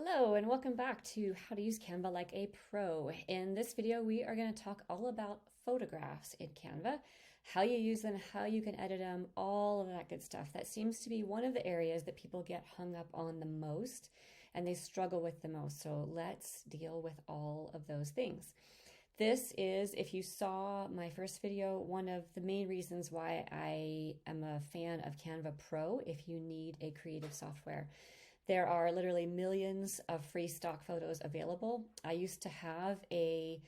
Hello and welcome back to How to Use Canva Like a Pro. In this video, we are going to talk all about photographs in Canva, how you use them, how you can edit them, all of that good stuff. That seems to be one of the areas that people get hung up on the most and they struggle with the most. So let's deal with all of those things. This is, if you saw my first video, one of the main reasons why I am a fan of Canva Pro if you need a creative software. There are literally millions of free stock photos available. I used to have a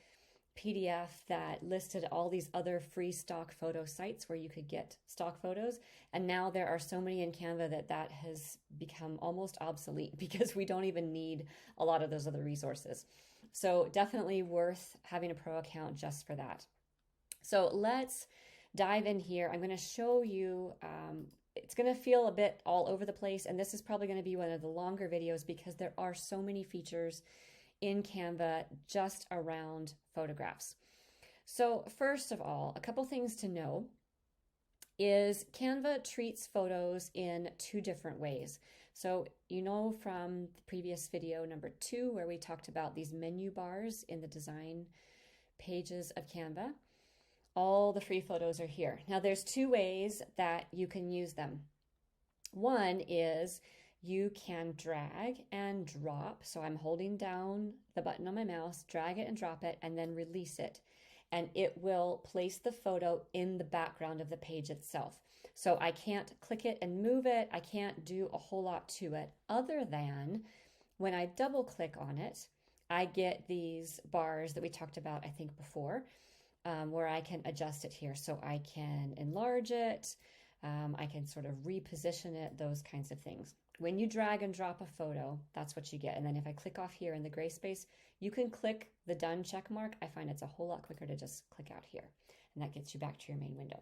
PDF that listed all these other free stock photo sites where you could get stock photos. And now there are so many in Canva that has become almost obsolete because we don't even need a lot of those other resources. So definitely worth having a pro account just for that. So let's dive in here. I'm going to show you it's going to feel a bit all over the place, and this is probably going to be one of the longer videos because there are so many features in Canva just around photographs. So first of all, a couple things to know is Canva treats photos in two different ways. So you know from the previous video number 2 where we talked about these menu bars in the design pages of Canva. All the free photos are here. Now there's two ways that you can use them. One is you can drag and drop. So I'm holding down the button on my mouse, drag it and drop it, and then release it. And it will place the photo in the background of the page itself. So I can't click it and move it. I can't do a whole lot to it other than when I double click on it, I get these bars that we talked about, I think before. Where I can adjust it here. So I can enlarge it, I can sort of reposition it, those kinds of things. When you drag and drop a photo, that's what you get. And then if I click off here in the gray space, you can click the done check mark. I find it's a whole lot quicker to just click out here. And that gets you back to your main window.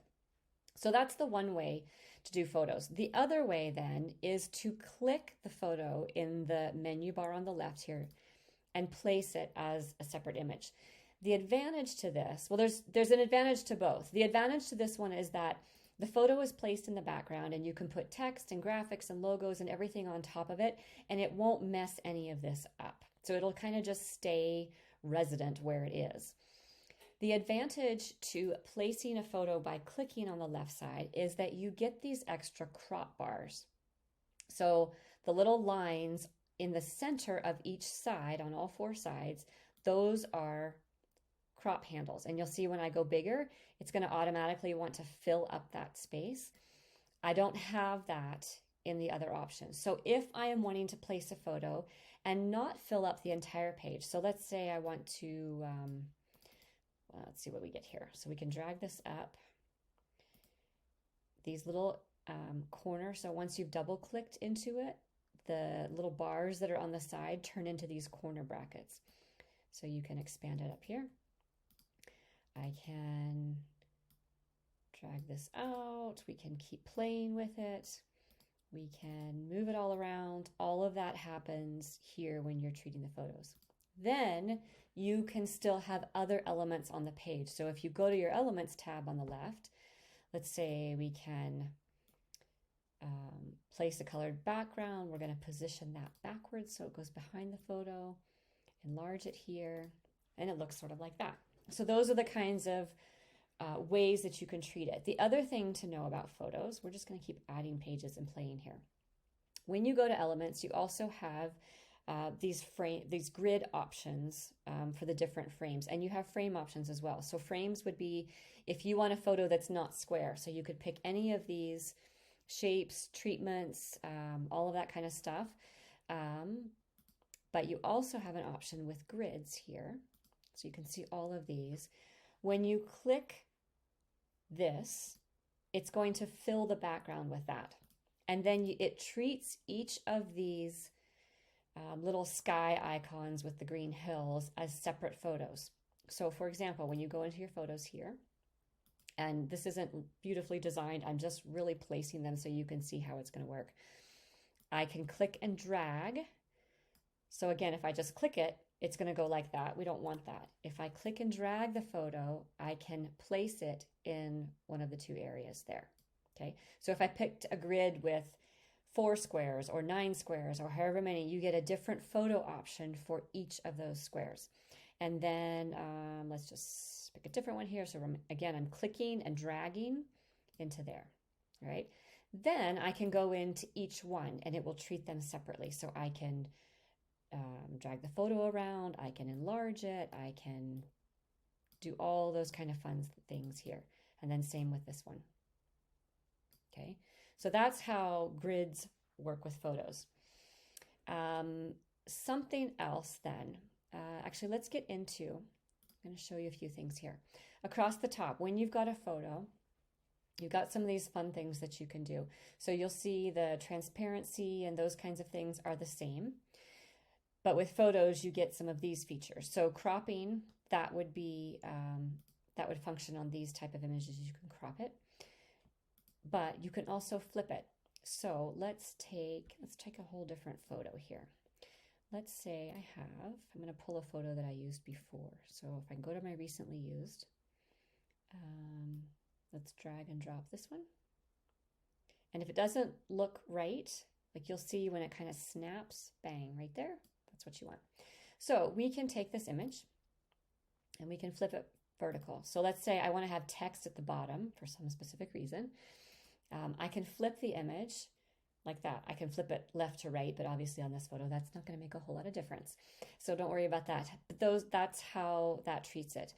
So that's the one way to do photos. The other way then is to click the photo in the menu bar on the left here and place it as a separate image. The advantage to this, well, there's an advantage to both. The advantage to this one is that the photo is placed in the background and you can put text and graphics and logos and everything on top of it, and it won't mess any of this up. So it'll kind of just stay resident where it is. The advantage to placing a photo by clicking on the left side is that you get these extra crop bars. So the little lines in the center of each side on all 4 sides, those are crop handles. And you'll see when I go bigger, it's going to automatically want to fill up that space. I don't have that in the other options. So if I am wanting to place a photo and not fill up the entire page, so let's say I want to, let's see what we get here. So we can drag this up. These little corners, so once you've double clicked into it, the little bars that are on the side turn into these corner brackets. So you can expand it up here. I can drag this out. We can keep playing with it. We can move it all around. All of that happens here when you're treating the photos. Then you can still have other elements on the page. So if you go to your Elements tab on the left, let's say we can place a colored background. We're going to position that backwards so it goes behind the photo, enlarge it here, and it looks sort of like that. So those are the kinds of ways that you can treat it. The other thing to know about photos, we're just going to keep adding pages and playing here. When you go to Elements, you also have these grid options for the different frames, and you have frame options as well. So frames would be if you want a photo that's not square. So you could pick any of these shapes, treatments, all of that kind of stuff. But you also have an option with grids here. So you can see all of these. When you click this, it's going to fill the background with that. And then it treats each of these little sky icons with the green hills as separate photos. So for example, when you go into your photos here, and this isn't beautifully designed, I'm just really placing them so you can see how it's going to work. I can click and drag. So again, if I just click it, it's going to go like that. We don't want that. If I click and drag the photo, I can place it in one of the 2 areas there. Okay. So if I picked a grid with 4 squares or 9 squares or however many, you get a different photo option for each of those squares. And then let's just pick a different one here. So again, I'm clicking and dragging into there, right? Then I can go into each one and it will treat them separately. So I can drag the photo around, I can enlarge it, I can do all those kind of fun things here. And then same with this one. Okay, so that's how grids work with photos. Something else then, actually let's get into, I'm going to show you a few things here. Across the top, when you've got a photo, you've got some of these fun things that you can do. So you'll see the transparency and those kinds of things are the same. But with photos, you get some of these features. So cropping, that would be, that would function on these type of images. You can crop it, but you can also flip it. So let's take a whole different photo here. Let's say I'm going to pull a photo that I used before. So if I can go to my recently used, let's drag and drop this one. And if it doesn't look right, like you'll see when it kind of snaps, bang, right there. That's what you want. So we can take this image and we can flip it vertical. So let's say I want to have text at the bottom for some specific reason. I can flip the image like that. I can flip it left to right, but obviously on this photo, that's not going to make a whole lot of difference. So don't worry about that. That's how that treats it.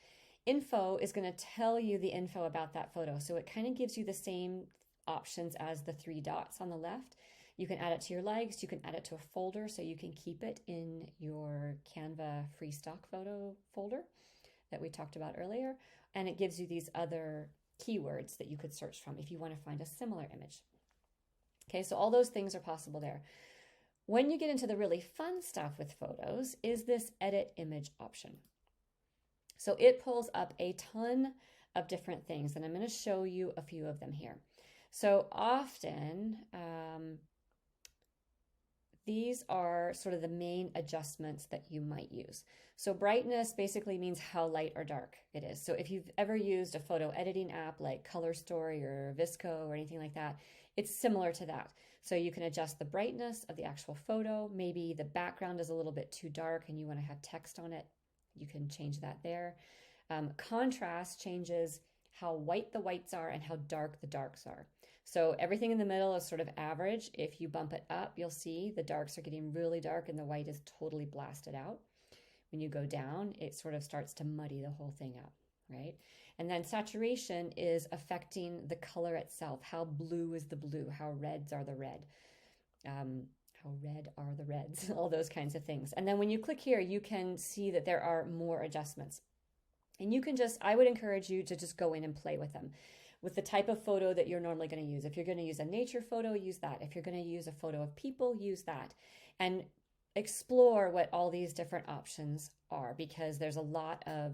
Info is going to tell you the info about that photo. So it kind of gives you the same options as the 3 dots on the left. You can add it to your likes, you can add it to a folder so you can keep it in your Canva free stock photo folder that we talked about earlier. And it gives you these other keywords that you could search from if you want to find a similar image. Okay, so all those things are possible there. When you get into the really fun stuff with photos is this edit image option. So it pulls up a ton of different things, and I'm going to show you a few of them here. So often, these are sort of the main adjustments that you might use. So brightness basically means how light or dark it is. So if you've ever used a photo editing app like Color Story or Visco or anything like that, it's similar to that. So you can adjust the brightness of the actual photo. Maybe the background is a little bit too dark and you want to have text on it. You can change that there. Contrast changes how white the whites are and how dark the darks are. So everything in the middle is sort of average. If you bump it up, you'll see the darks are getting really dark and the white is totally blasted out. When you go down, it sort of starts to muddy the whole thing up, right? And then saturation is affecting the color itself. How blue is the blue? How reds are the red? How red are the reds? All those kinds of things. And then when you click here, you can see that there are more adjustments. And you can I would encourage you to just go in and play with them. With the type of photo that you're normally going to use. If you're going to use a nature photo, use that. If you're going to use a photo of people, use that. And explore what all these different options are, because there's a lot of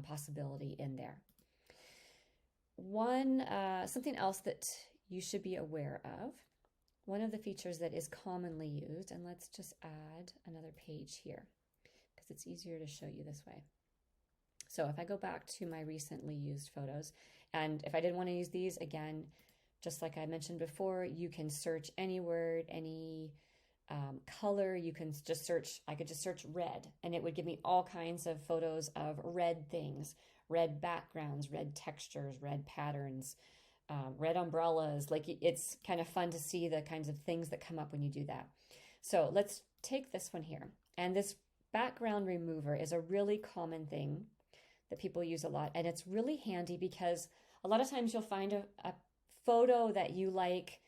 possibility in there. Something else that you should be aware of, one of the features that is commonly used, and let's just add another page here because it's easier to show you this way. So if I go back to my recently used photos, and if I didn't want to use these, again, just like I mentioned before, you can search any word, any color. You can just search, I could just search red, and it would give me all kinds of photos of red things, red backgrounds, red textures, red patterns, red umbrellas. Like, it's kind of fun to see the kinds of things that come up when you do that. So let's take this one here. And this background remover is a really common thing that people use a lot. And it's really handy because a lot of times you'll find a photo that you like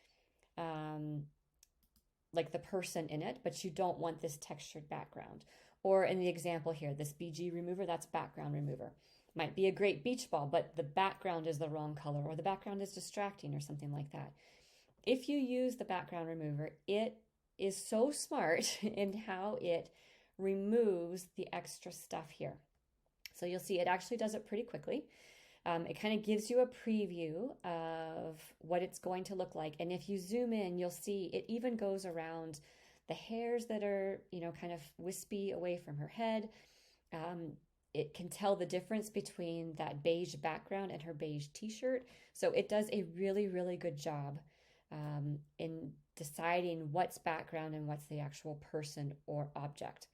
the person in it, but you don't want this textured background. Or in the example here, this BG remover, that's background remover. Might be a great beach ball, but the background is the wrong color, or the background is distracting or something like that. If you use the background remover, it is so smart in how it removes the extra stuff here. So you'll see it actually does it pretty quickly. It kind of gives you a preview of what it's going to look like. And if you zoom in, you'll see it even goes around the hairs that are, kind of wispy away from her head. It can tell the difference between that beige background and her beige t-shirt. So it does a really, really good job in deciding what's background and what's the actual person or object.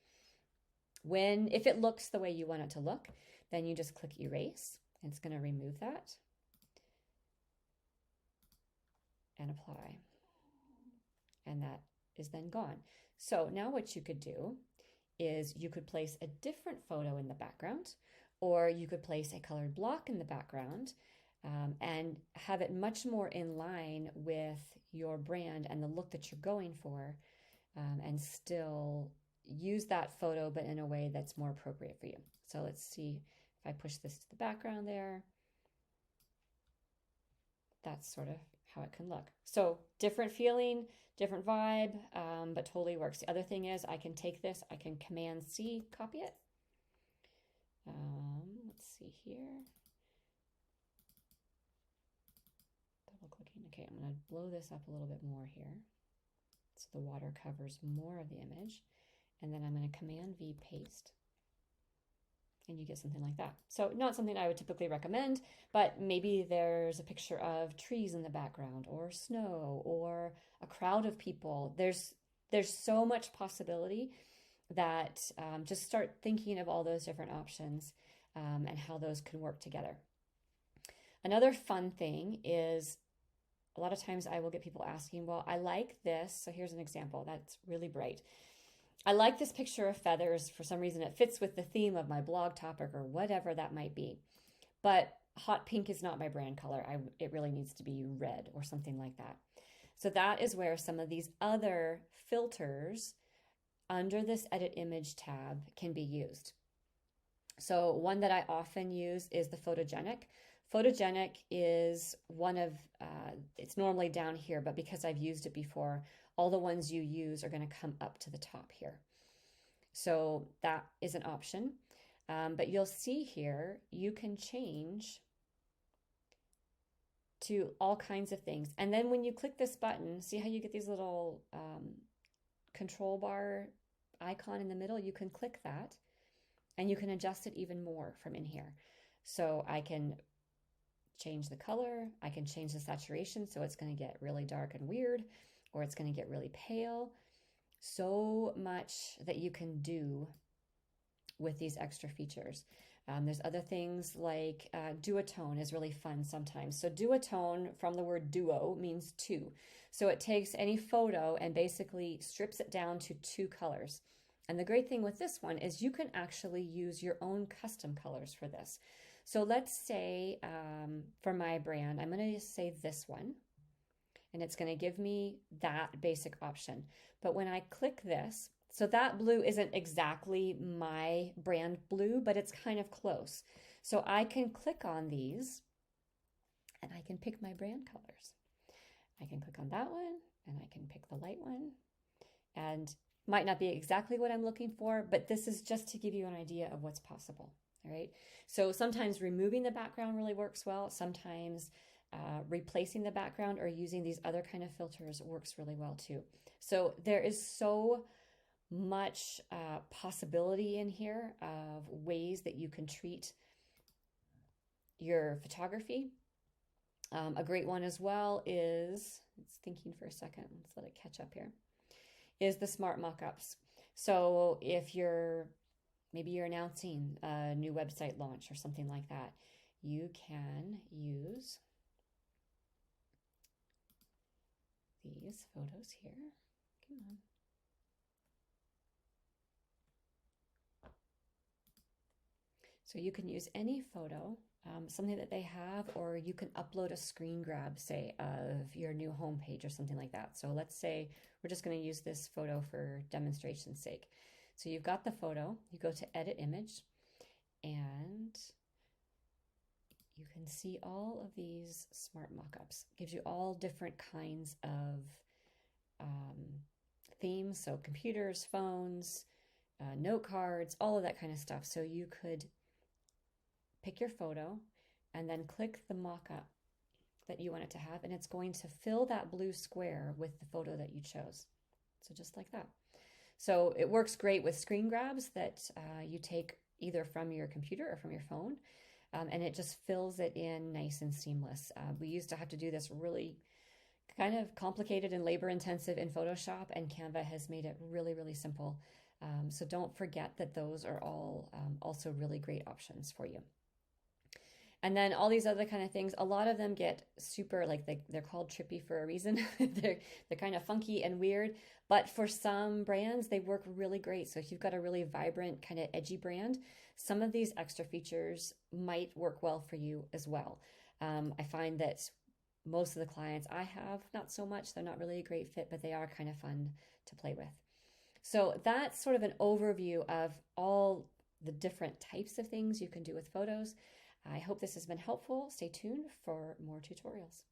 If it looks the way you want it to look, then you just click erase, and it's going to remove that and apply. And that is then gone. So now what you could do is you could place a different photo in the background, or you could place a colored block in the background, and have it much more in line with your brand and the look that you're going for, and still use that photo, but in a way that's more appropriate for you. So let's see if I push this to the background there. That's sort of how it can look. So different feeling, different vibe, but totally works. The other thing is I can take this, I can Command C, copy it. Let's see here. Double clicking. Okay, I'm going to blow this up a little bit more here, so the water covers more of the image. And then I'm going to Command V, paste. And you get something like that. So not something I would typically recommend, but maybe there's a picture of trees in the background, or snow, or a crowd of people. There's so much possibility that just start thinking of all those different options, and how those can work together. Another fun thing is a lot of times I will get people asking, well, I like this. So here's an example that's really bright. I like this picture of feathers. For some reason, it fits with the theme of my blog topic or whatever that might be. But hot pink is not my brand color. It really needs to be red or something like that. So that is where some of these other filters under this Edit Image tab can be used. So one that I often use is the photogenic. Photogenic is one of, it's normally down here, but because I've used it before, all the ones you use are going to come up to the top here. So that is an option. But you'll see here, you can change to all kinds of things. And then when you click this button, see how you get these little control bar icon in the middle? You can click that and you can adjust it even more from in here. So I can change the color, I can change the saturation, so it's going to get really dark and weird, or it's going to get really pale. So much that you can do with these extra features. There's other things like duotone is really fun sometimes. So duotone, from the word duo, means two. So it takes any photo and basically strips it down to two colors. And the great thing with this one is you can actually use your own custom colors for this. So let's say for my brand, I'm going to say this one, and it's going to give me that basic option. But when I click this, so that blue isn't exactly my brand blue, but it's kind of close. So I can click on these and I can pick my brand colors. I can click on that one and I can pick the light one, and might not be exactly what I'm looking for, but this is just to give you an idea of what's possible. All right. So sometimes removing the background really works well. Sometimes replacing the background or using these other kind of filters works really well too. So there is so much possibility in here of ways that you can treat your photography. A great one as well is, it's thinking for a second, let's let it catch up here, is the smart mockups. So if maybe you're announcing a new website launch or something like that, you can use these photos here. Come on. So you can use any photo, something that they have, or you can upload a screen grab, say, of your new homepage or something like that. So let's say we're just going to use this photo for demonstration's sake. So you've got the photo, you go to Edit Image, and you can see all of these smart mockups. It gives you all different kinds of themes, so computers, phones, note cards, all of that kind of stuff. So you could pick your photo and then click the mockup that you want it to have, and it's going to fill that blue square with the photo that you chose. So just like that. So it works great with screen grabs that you take either from your computer or from your phone, and it just fills it in nice and seamless. We used to have to do this really kind of complicated and labor intensive in Photoshop, and Canva has made it really, really simple. So don't forget that those are all also really great options for you. And then all these other kind of things, a lot of them get super, like they're called trippy for a reason. they're kind of funky and weird, but for some brands, they work really great. So if you've got a really vibrant, kind of edgy brand, some of these extra features might work well for you as well. I find that most of the clients I have, not so much, they're not really a great fit, but they are kind of fun to play with. So that's sort of an overview of all the different types of things you can do with photos. I hope this has been helpful. Stay tuned for more tutorials.